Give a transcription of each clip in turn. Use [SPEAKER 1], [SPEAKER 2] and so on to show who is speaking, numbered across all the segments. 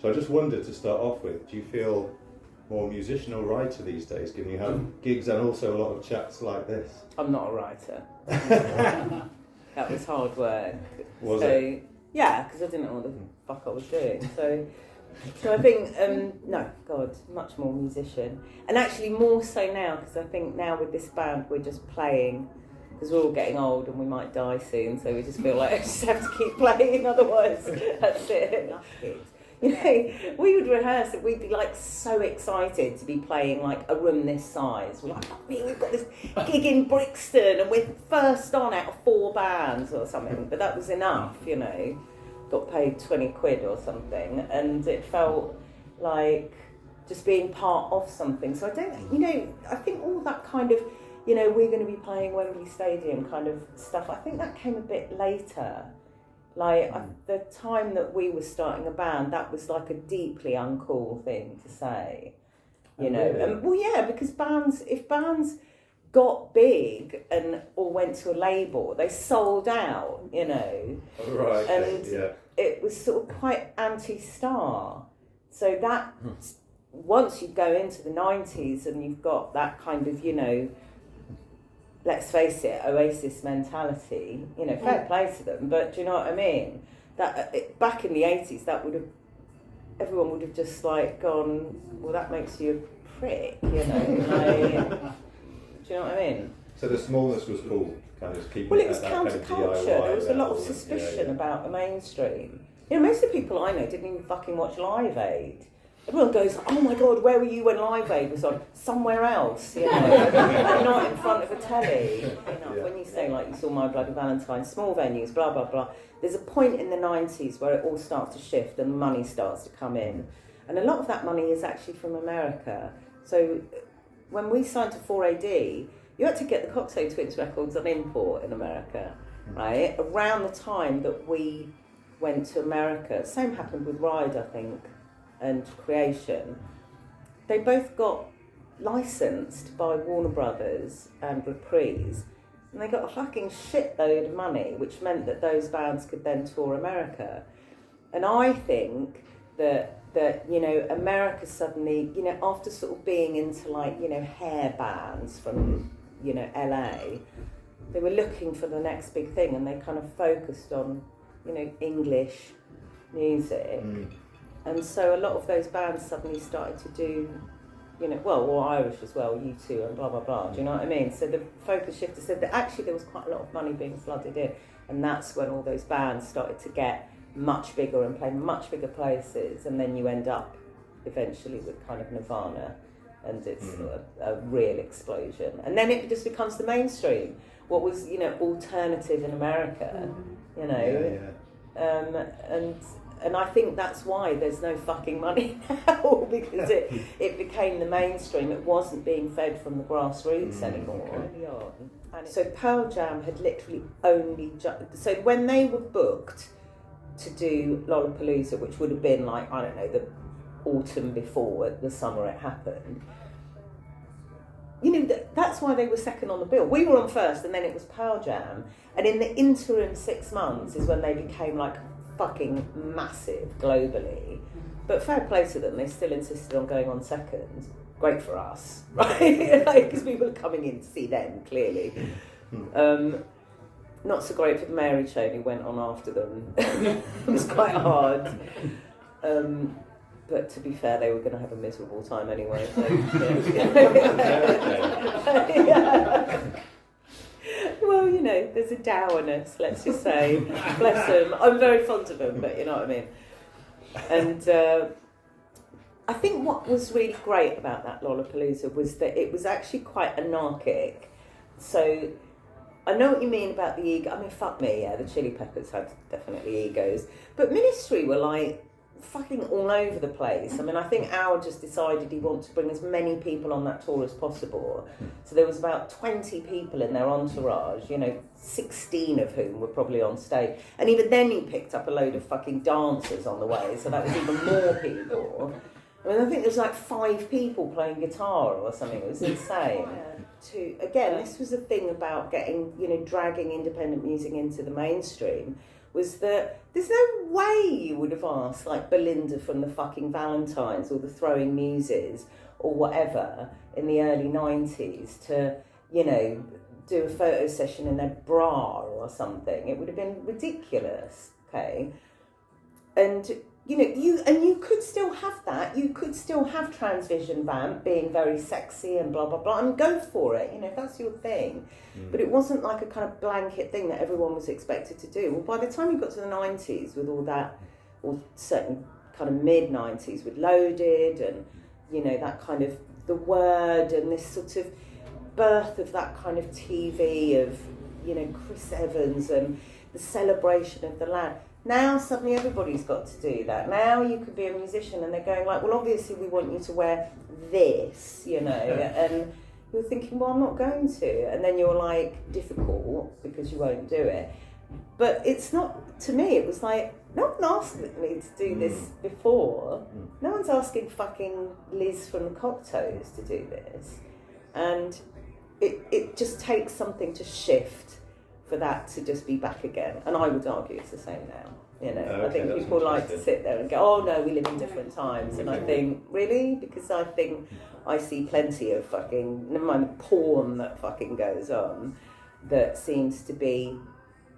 [SPEAKER 1] So I just wondered, to start off with, do you feel more musician or writer these days, given you have gigs and also a lot of chats like this?
[SPEAKER 2] I'm not a writer. That was hard work.
[SPEAKER 1] Was it?
[SPEAKER 2] Yeah, because I didn't know what the fuck I was doing. So I think, no, God, much more musician. And actually more so now, because I think now with this band we're just playing, because we're all getting old and we might die soon, so we just feel like I just have to keep playing, otherwise that's it. You know, we would rehearse and we'd be like so excited to be playing like a room this size. We're like, oh, we've got this gig in Brixton and we're first on out of 4 bands or something. But that was enough, you know. Got paid 20 quid or something, and it felt like just being part of something. So I don't, you know, I think all that kind of, you know, we're going to be playing Wembley Stadium kind of stuff, I think that came a bit later. Like, the time that we were starting a band, that was like a deeply uncool thing to say, you know.
[SPEAKER 1] Really?
[SPEAKER 2] Well, yeah, because if bands got big and or went to a label, they sold out, you know.
[SPEAKER 1] Right.
[SPEAKER 2] And
[SPEAKER 1] yeah.
[SPEAKER 2] it was sort of quite anti-star. So that, once you go into the 90s and you've got that kind of, you know, let's face it, Oasis mentality, you know, fair play to them, but do you know what I mean? That back in the 80s, that would have, everyone would have just like gone, well, that makes you a prick, you know, like, do you know what I mean?
[SPEAKER 1] So the smallness was cool, kind of keeping
[SPEAKER 2] Well,
[SPEAKER 1] it
[SPEAKER 2] it was
[SPEAKER 1] at that kind of
[SPEAKER 2] counterculture.
[SPEAKER 1] DIY
[SPEAKER 2] There was a lot of
[SPEAKER 1] level,
[SPEAKER 2] suspicion
[SPEAKER 1] yeah.
[SPEAKER 2] about the mainstream. You know, most of the people I know didn't even fucking watch Live Aid. Everyone goes, oh my God, where were you when Live Aid was on? Somewhere else, you know, and not in front of a telly.
[SPEAKER 1] Yeah.
[SPEAKER 2] When you say, like, you saw My Bloody Valentine, small venues, blah, blah, blah, there's a point in the 90s where it all starts to shift and money starts to come in. And a lot of that money is actually from America. So when we signed to 4AD, you had to get the Cocktail Twins records on import in America, right? Around the time that we went to America, same happened with Ride, I think, and Creation. They both got licensed by Warner Brothers and Reprise, and they got a fucking shitload of money, which meant that those bands could then tour America. And I think that you know, America suddenly, you know, after sort of being into like, you know, hair bands from, you know, LA, they were looking for the next big thing, and they kind of focused on, you know, English music. And so a lot of those bands suddenly started to do, you know, well, or Irish as well, U2 and blah, blah, blah, do you know what I mean? So the focus shifted, so that actually there was quite a lot of money being flooded in, and that's when all those bands started to get much bigger and play much bigger places, and then you end up eventually with kind of Nirvana, and it's a real explosion. And then it just becomes the mainstream. What was, you know, alternative in America, you know, and I think that's why there's no fucking money now, because it became the mainstream. It wasn't being fed from the grassroots anymore. Okay. So Pearl Jam had literally only so when they were booked to do Lollapalooza, which would have been like, I don't know, the autumn before the summer it happened, you know, that's why they were second on the bill. We were on first, and then it was Pearl Jam, and in the interim 6 months is when they became like fucking massive globally. But fair play to them, they still insisted on going on second. Great for us, right? Because people are coming in to see them, clearly. Not so great for the Mary Chain, who went on after them. It was quite hard. But to be fair, they were going to have a miserable time anyway. So, yeah. Well, you know, there's a dourness, let's just say. Bless them. I'm very fond of them, but you know what I mean. And I think what was really great about that Lollapalooza was that it was actually quite anarchic. So I know what you mean about the ego. I mean, fuck me, yeah, the Chili Peppers had definitely egos. But Ministry were like fucking all over the place. I mean, I think Al just decided he wanted to bring as many people on that tour as possible. So there was about 20 people in their entourage, you know, 16 of whom were probably on stage. And even then he picked up a load of fucking dancers on the way, so that was even more people. I mean, I think there was like 5 people playing guitar or something. It was insane. Again, this was a thing about getting, you know, dragging independent music into the mainstream, was that there's no way you would have asked like Belinda from the fucking Valentines or the Throwing Muses or whatever in the early 90s to, you know, do a photo session in their bra or something. It would have been ridiculous, okay? And you know, you could still have that. You could still have Transvision Vamp being very sexy and blah blah blah, and go for it. You know, if that's your thing. But it wasn't like a kind of blanket thing that everyone was expected to do. Well, by the time you got to the 90s with all that, or certainly kind of mid 90s with Loaded and, you know, that kind of The Word and this sort of birth of that kind of TV of, you know, Chris Evans and the celebration of the land. Now suddenly everybody's got to do that. Now you could be a musician and they're going like, well, obviously we want you to wear this, you know, and you're thinking, well, I'm not going to. And then you're like, difficult because you won't do it. But it's not, to me, it was like, no one asked me to do this before. No one's asking fucking Liz from the Cocktoes to do this. And it just takes something to shift for that to just be back again. And I would argue it's the same now. You know,
[SPEAKER 1] Okay,
[SPEAKER 2] I think people like to sit there and go, oh no, we live in different times. And I think, really? Because I think I see plenty of fucking, never mind the porn that fucking goes on, that seems to be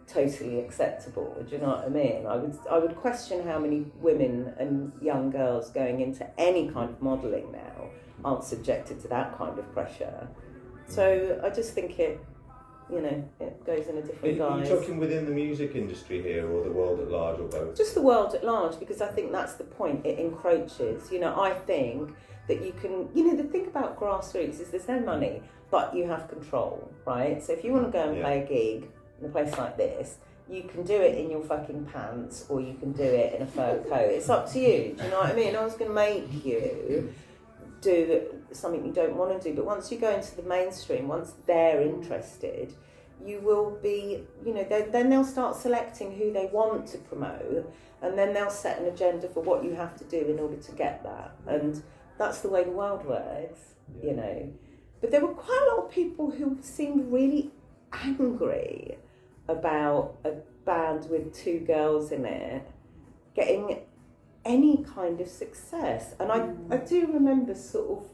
[SPEAKER 2] totally acceptable. Do you know what I mean? I would question how many women and young girls going into any kind of modelling now aren't subjected to that kind of pressure. So I just think it, you know, it goes in a different guise.
[SPEAKER 1] Are you talking within the music industry here, or the world at large, or both?
[SPEAKER 2] Just the world at large, because I think that's the point. It encroaches. You know, I think that you can, you know, the thing about grassroots is there's no money, but you have control, right? So if you want to go and play a gig in a place like this, you can do it in your fucking pants, or you can do it in a fur coat. It's up to you. Do you know what I mean? I was going to make you do something you don't want to do, but once you go into the mainstream, once they're interested, you will be, you know, then they'll start selecting who they want to promote, and then they'll set an agenda for what you have to do in order to get that. And that's the way the world works, you know. But there were quite a lot of people who seemed really angry about a band with two girls in it getting any kind of success. And I do remember sort of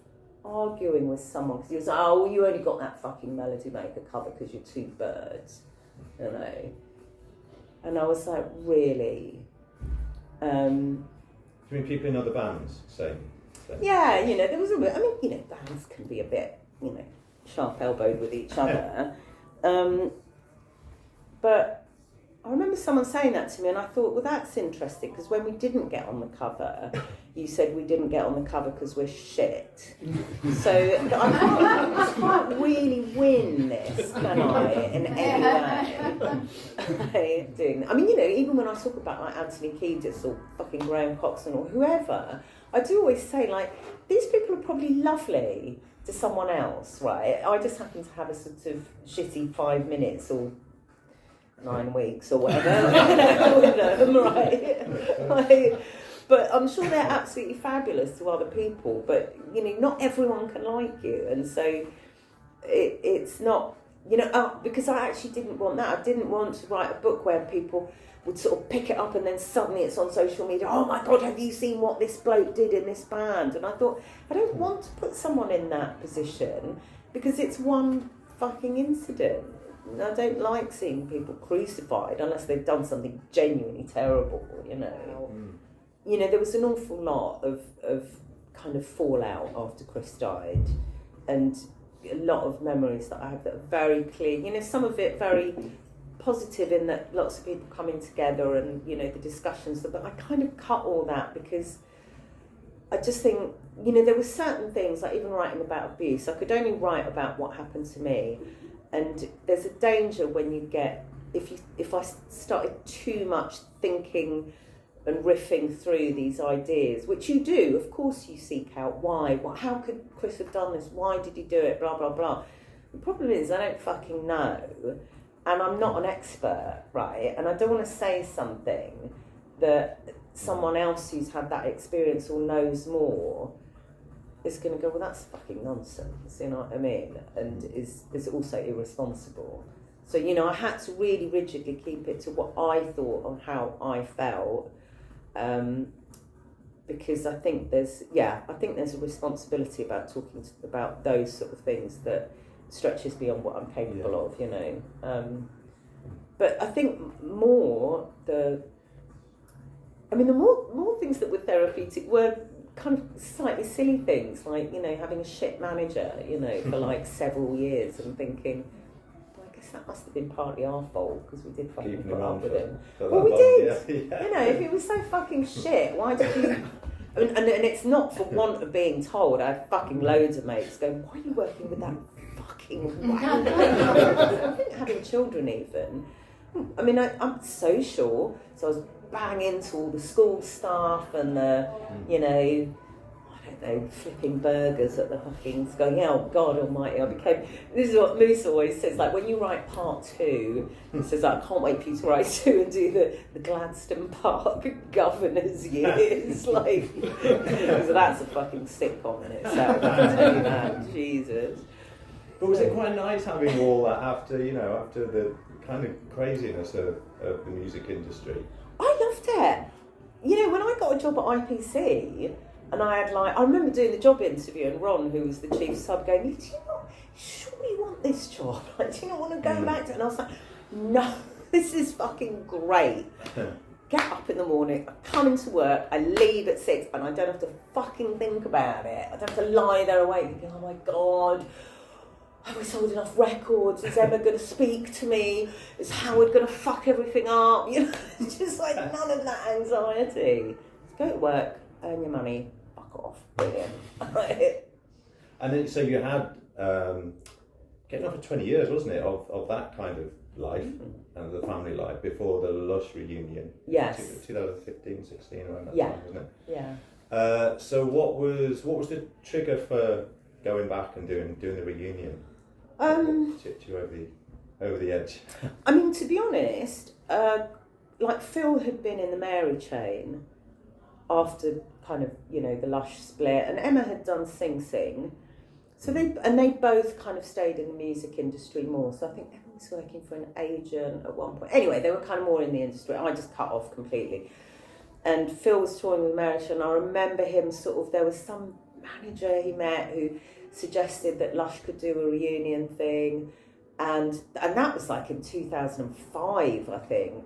[SPEAKER 2] arguing with someone, because he was like, oh, well, you only got that fucking Melody Maker cover because you're two birds, you know. And I was like, really?
[SPEAKER 1] Do you mean people in other bands saying?
[SPEAKER 2] Yeah, you know, there was a bit, I mean, you know, bands can be a bit, you know, sharp-elbowed with each other. But I remember someone saying that to me, and I thought, well, that's interesting, because when we didn't get on the cover, you said we didn't get on the cover because we're shit. So I can't really win this, can I, in any way? Doing that. I mean, you know, even when I talk about like Anthony Kiedis or fucking Graham Coxon or whoever, I do always say, like, these people are probably lovely to someone else, right? I just happen to have a sort of shitty 5 minutes or 9 weeks or whatever, you know, with them, right? Like, but I'm sure they're absolutely fabulous to other people, but, you know, not everyone can like you, and so it's not, you know, because I actually didn't want that. I didn't want to write a book where people would sort of pick it up and then suddenly it's on social media, oh my God, have you seen what this bloke did in this band? And I thought, I don't want to put someone in that position, because it's one fucking incident. I don't like seeing people crucified unless they've done something genuinely terrible, you know. You know, there was an awful lot of kind of fallout after Chris died, and a lot of memories that I have that are very clear. You know, some of it very positive in that lots of people coming together and, you know, the discussions, but I kind of cut all that because I just think, you know, there were certain things, like even writing about abuse, I could only write about what happened to me. And there's a danger when you get, if I started too much thinking and riffing through these ideas, which you do, of course you seek out why, how could Chris have done this, why did he do it, blah, blah, blah. The problem is I don't fucking know, and I'm not an expert, right? And I don't want to say something that someone else who's had that experience or knows more is going to go, well, that's fucking nonsense, you know what I mean? And is also irresponsible. So, you know, I had to really rigidly keep it to what I thought and how I felt. Because I think there's a responsibility about talking about those sort of things that stretches beyond what I'm capable of, you know. But I think the more things that were therapeutic were kind of slightly silly things, like, you know, having a shit manager, you know, for like several years and thinking, well, I guess that must have been partly our fault because we did fucking put up with him. Well, we did. Yeah. You know, if it was so fucking shit, why did you... And it's not for want of being told. I have fucking loads of mates going, why are you working with that fucking wanker? I think having children even. I mean, I'm social, so I was banging into all the school staff and the, you know, I don't know, flipping burgers at the fucking, going, oh God almighty, this is what Moose always says, like when you write part 2, he says, I can't wait for you to write 2 and do the Gladstone Park governor's years, like, so that's a fucking sitcom in itself, I can tell you that, Jesus.
[SPEAKER 1] But was it quite nice having all that after the kind of craziness of the music industry?
[SPEAKER 2] I loved it. You know, when I got a job at IPC, and I remember doing the job interview, and Ron, who was the chief sub, going, do you not surely want this job? Like, do you not want to go back to it? And I was like, no, this is fucking great. Get up in the morning, I come into work, I leave at 6, and I don't have to fucking think about it. I don't have to lie there awake thinking, oh my God, have we sold enough records? Is Emma going to speak to me? Is Howard going to fuck everything up? You know, it's just like none of that anxiety. Just go to work, earn your money, fuck off. Brilliant.
[SPEAKER 1] And then, so you had, getting on for 20 years, wasn't it, of that kind of life and the family life before the Lush reunion?
[SPEAKER 2] Yes.
[SPEAKER 1] 2015, 16, around that time, wasn't it?
[SPEAKER 2] Yeah.
[SPEAKER 1] So what was the trigger for going back and doing the reunion? Tipped you over the edge.
[SPEAKER 2] I mean, to be honest, like Phil had been in the Mary chain after kind of, you know, the Lush split, and Emma had done Sing Sing. So they both kind of stayed in the music industry more. So I think Emma was working for an agent at one point. Anyway, they were kind of more in the industry. I just cut off completely. And Phil was touring with Mary, and I remember him there was some manager he met who suggested that Lush could do a reunion thing, and that was like in 2005, I think.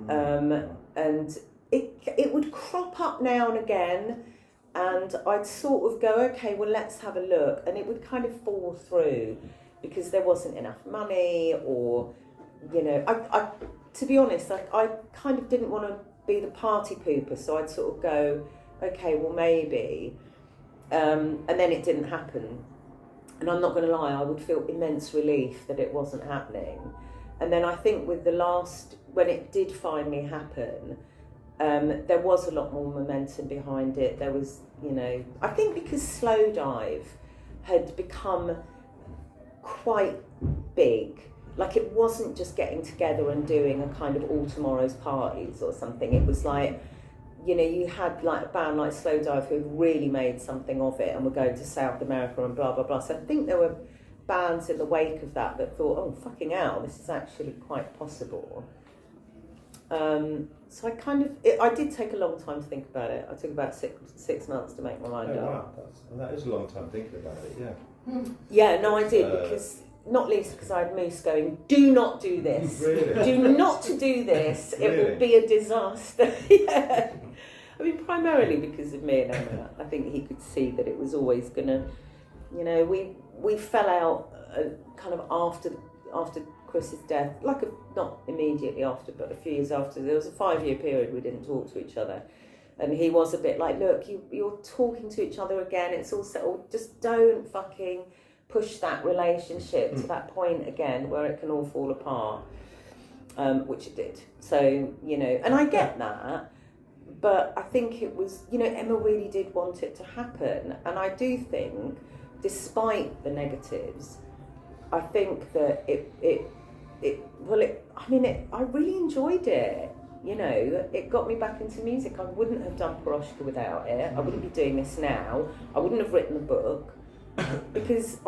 [SPEAKER 2] And it would crop up now and again, and I'd sort of go, okay, well, let's have a look, and it would kind of fall through because there wasn't enough money, or, you know, I to be honest, I kind of didn't want to be the party pooper, so I'd sort of go, okay, well, maybe. And then it didn't happen. And I'm not going to lie, I would feel immense relief that it wasn't happening. And then I think with when it did finally happen, there was a lot more momentum behind it. There was, you know, I think because Slow Dive had become quite big. Like, it wasn't just getting together and doing a kind of all tomorrow's parties or something. It was like, you know, you had like a band like Slow Dive who had really made something of it and were going to South America and blah, blah, blah. So I think there were bands in the wake of that thought, oh, fucking hell, this is actually quite possible. So I did take a long time to think about it. I took about six months to make my mind up.
[SPEAKER 1] Wow, that is a long time thinking about it, yeah.
[SPEAKER 2] Yeah, no, I did, because... Not least because I had Moose going, do not do this.
[SPEAKER 1] Really?
[SPEAKER 2] Do not do this.
[SPEAKER 1] Really?
[SPEAKER 2] It will be a disaster. Yeah. I mean, primarily because of me and Emma. I think he could see that it was always going to, you know, we fell out kind of after Chris's death, not immediately after, but a few years after. There was a 5-year period we didn't talk to each other. And he was a bit like, look, you're talking to each other again. It's all settled. Just don't fucking... push that relationship to that point again where it can all fall apart, which it did. So, you know, and I get that, but I think it was, you know, Emma really did want it to happen. And I do think, despite the negatives, I think that I really enjoyed it. You know, it got me back into music. I wouldn't have done Paroshka without it. I wouldn't be doing this now. I wouldn't have written the book. Because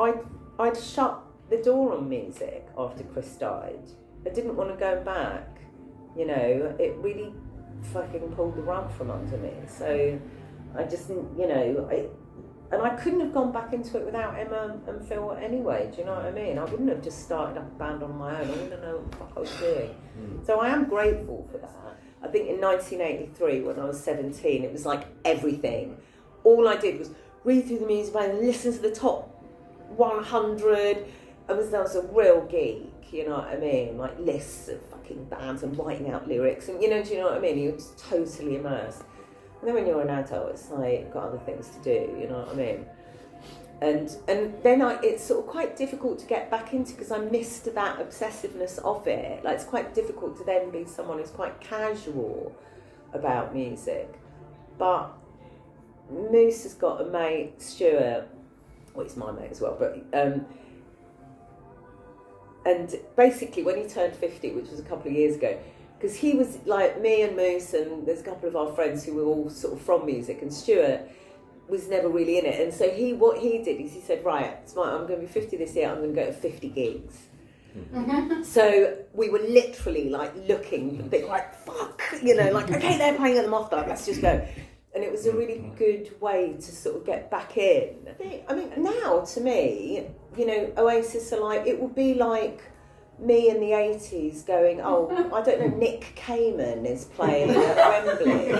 [SPEAKER 2] I'd shut the door on music after Chris died. I didn't want to go back. You know, it really fucking pulled the rug from under me. So I just, you know, and I couldn't have gone back into it without Emma and Phil anyway. Do you know what I mean? I wouldn't have just started up a band on my own. I wouldn't know what the fuck I was doing. So I am grateful for that. I think in 1983, when I was 17, it was like everything. All I did was read through the music and listen to the top 100. I was a real geek, you know what I mean? Like lists of fucking bands and writing out lyrics, and you know, do you know what I mean? You're just totally immersed. And then when you're an adult, it's like you've got other things to do, you know what I mean? And then it's sort of quite difficult to get back into because I missed that obsessiveness of it. Like it's quite difficult to then be someone who's quite casual about music. But Moose has got a mate, Stuart, well, he's my mate as well, but and basically when he turned 50, which was a couple of years ago, because he was like me and Moose and there's a couple of our friends who were all sort of from music, and Stuart was never really in it, and so what he did is he said, right, I'm going to be 50 this year, I'm going to go to 50 gigs. So we were literally like looking a bit like fuck, you know, like okay, they're playing at the Moth Dive, let's just go. And it was a really good way to sort of get back in. I mean, now to me, you know, Oasis are like, it would be like me in the 80s going, oh, I don't know, Nick Cayman is playing at Wembley.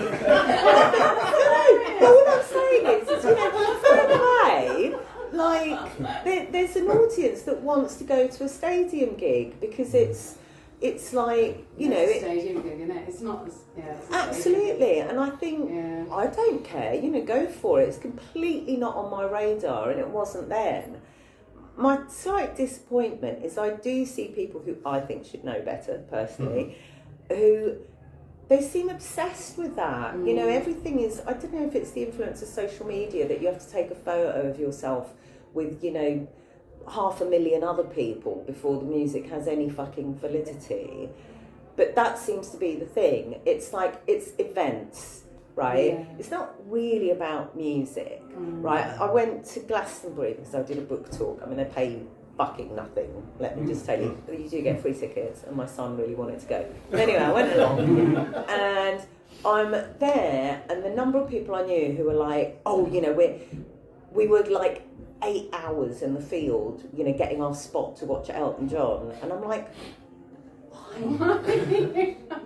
[SPEAKER 2] No, what I'm saying is, you know, fair play, like, there's an audience that wants to go to a stadium gig because it's like, you know...
[SPEAKER 3] It's a stadium gig, isn't it? It's not... It's
[SPEAKER 2] absolutely, and I think, I don't care, you know, go for it. It's completely not on my radar, and it wasn't then. My slight disappointment is I do see people who I think should know better, personally, who... They seem obsessed with that. You know, everything is... I don't know if it's the influence of social media that you have to take a photo of yourself with, you know, 500,000 other people before the music has any fucking validity. But that seems to be the thing. It's like, it's events, right? Yeah. It's not really about music, right? I went to Glastonbury because I did a book talk. I mean, they pay fucking nothing, let me just tell you. You do get free tickets, and my son really wanted to go. But anyway, I went along, and I'm there, and the number of people I knew who were like, oh, you know, we were like 8 hours in the field, you know, getting our spot to watch Elton John, and I'm like,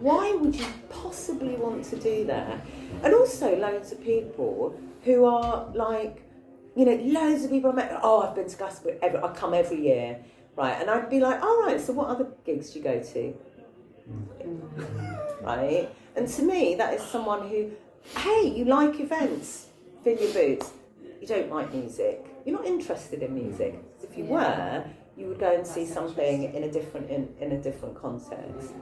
[SPEAKER 2] why would you possibly want to do that? And also loads of people who are like, you know, loads of people I met, oh, I've been to Glastonbury, I come every year, right? And I'd be like, all right, so what other gigs do you go to? Right? And to me, that is someone who, hey, you like events, fill your boots. You don't like music. You're not interested in music. If you were, you would go and see something in a different context.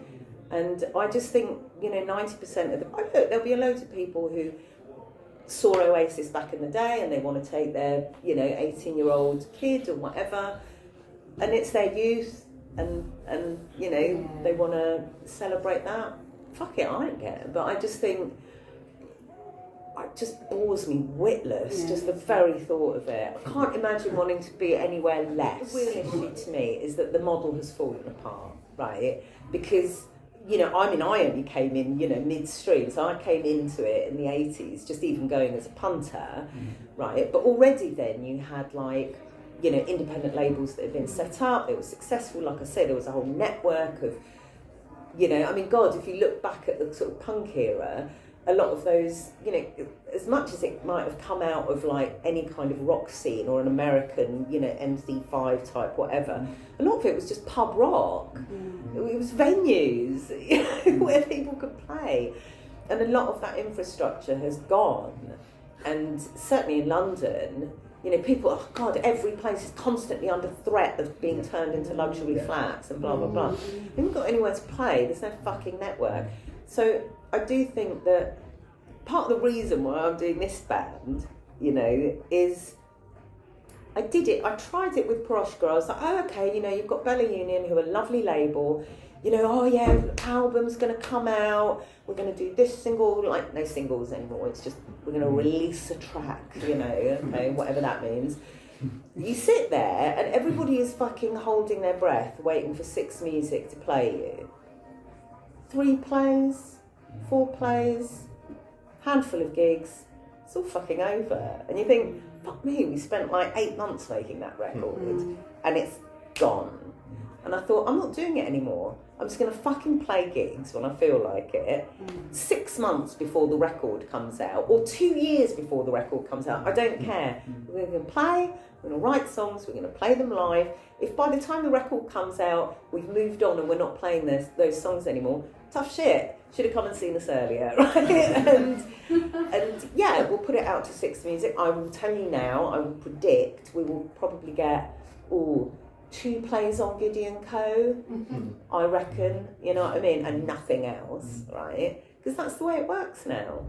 [SPEAKER 2] And I just think, you know, 90% of look, there'll be a load of people who saw Oasis back in the day and they want to take their, you know, 18-year-old kid or whatever, and it's their youth, and you know, they want to celebrate that. Fuck it, I don't care. But I just think it just bores me witless, just the very thought of it. I can't imagine wanting to be anywhere less. The real issue to me is that the model has fallen apart, right? Because, you know, I mean, I only came in, you know, midstream, so I came into it in the 80s, just even going as a punter, right? But already then you had, like, you know, independent labels that had been set up, they were successful, like I said, there was a whole network of, you know, I mean, God, if you look back at the sort of punk era, a lot of those, you know, as much as it might have come out of like any kind of rock scene or an American, you know, MC5 type, whatever, a lot of it was just pub rock. It was venues, you know, where people could play. And a lot of that infrastructure has gone. And certainly in London, you know, people, oh God, every place is constantly under threat of being turned into luxury flats and blah, blah, blah. You haven't got anywhere to play, there's no fucking network. So I do think that part of the reason why I'm doing this band, you know, is I tried it with Peroshka. I was like, oh, okay, you know, you've got Bella Union, who are a lovely label, you know, oh yeah, album's going to come out, we're going to do this single, like no singles anymore, it's just, we're going to release a track, you know, okay, whatever that means. You sit there and everybody is fucking holding their breath, waiting for 6 music to play you. 3 plays, 4 plays, handful of gigs, it's all fucking over. And you think, fuck me, we spent like 8 months making that record and it's gone. And I thought, I'm not doing it anymore. I'm just going to fucking play gigs when I feel like it. 6 months before the record comes out, or 2 years before the record comes out, I don't care. We're going to play, we're going to write songs, we're going to play them live. If by the time the record comes out, we've moved on and we're not playing those songs anymore, tough shit. Should have come and seen us earlier, right? and yeah, we'll put it out to 6 music. I will tell you now, I will predict we will probably get 2 plays on Giddy & Co, I reckon, you know what I mean, and nothing else, right? Because that's the way it works now.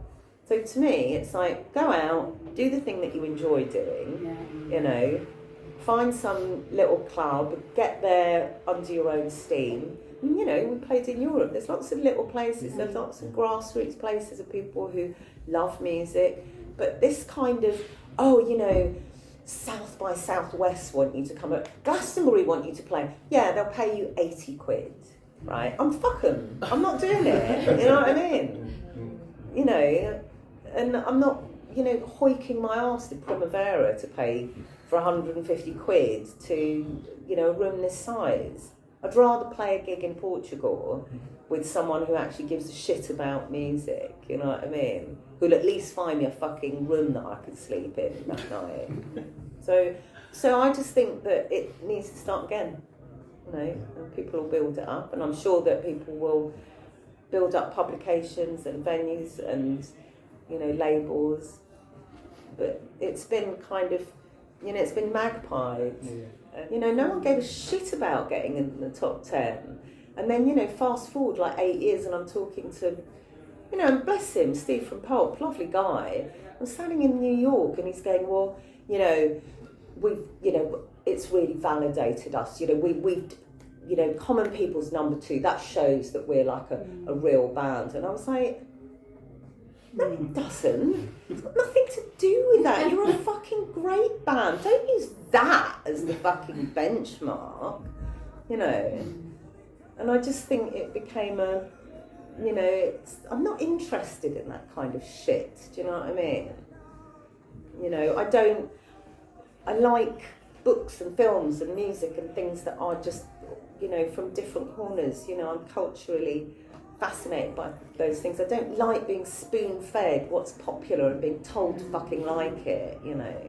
[SPEAKER 2] So to me, it's like, go out, do the thing that you enjoy doing, you know, find some little club, get there under your own steam. And, you know, we played in Europe, there's lots of little places, there's lots of grassroots places of people who love music, but this kind of, you know, South by Southwest want you to come up, Glastonbury want you to play. Yeah, they'll pay you 80 quid, right? Fuck 'em. I'm not doing it. You know what I mean? You know, and I'm not, you know, hoiking my arse to Primavera to pay for 150 quid to, you know, a room this size. I'd rather play a gig in Portugal with someone who actually gives a shit about music, you know what I mean? Who'll at least find me a fucking room that I could sleep in that night. So I just think that it needs to start again, you know, and people will build it up, and I'm sure that people will build up publications and venues and, you know, labels. But it's been kind of, you know, it's been magpied. You know, no one gave a shit about getting in the top 10. And then, you know, fast forward like 8 years and I'm talking to, you know, and bless him, Steve from Pulp, lovely guy. I'm standing in New York and he's going, well, you know, it's really validated us. You know, we've, you know, Common People's number 2, that shows that we're like a real band. And I was like, no, it doesn't. It's got nothing to do with that. You're a fucking great band. Don't use that as the fucking benchmark, you know. And I just think it became you know, I'm not interested in that kind of shit. Do you know what I mean? You know, I like books and films and music and things that are just, you know, from different corners. You know, I'm culturally fascinated by those things. I don't like being spoon-fed what's popular and being told to fucking like it, you know.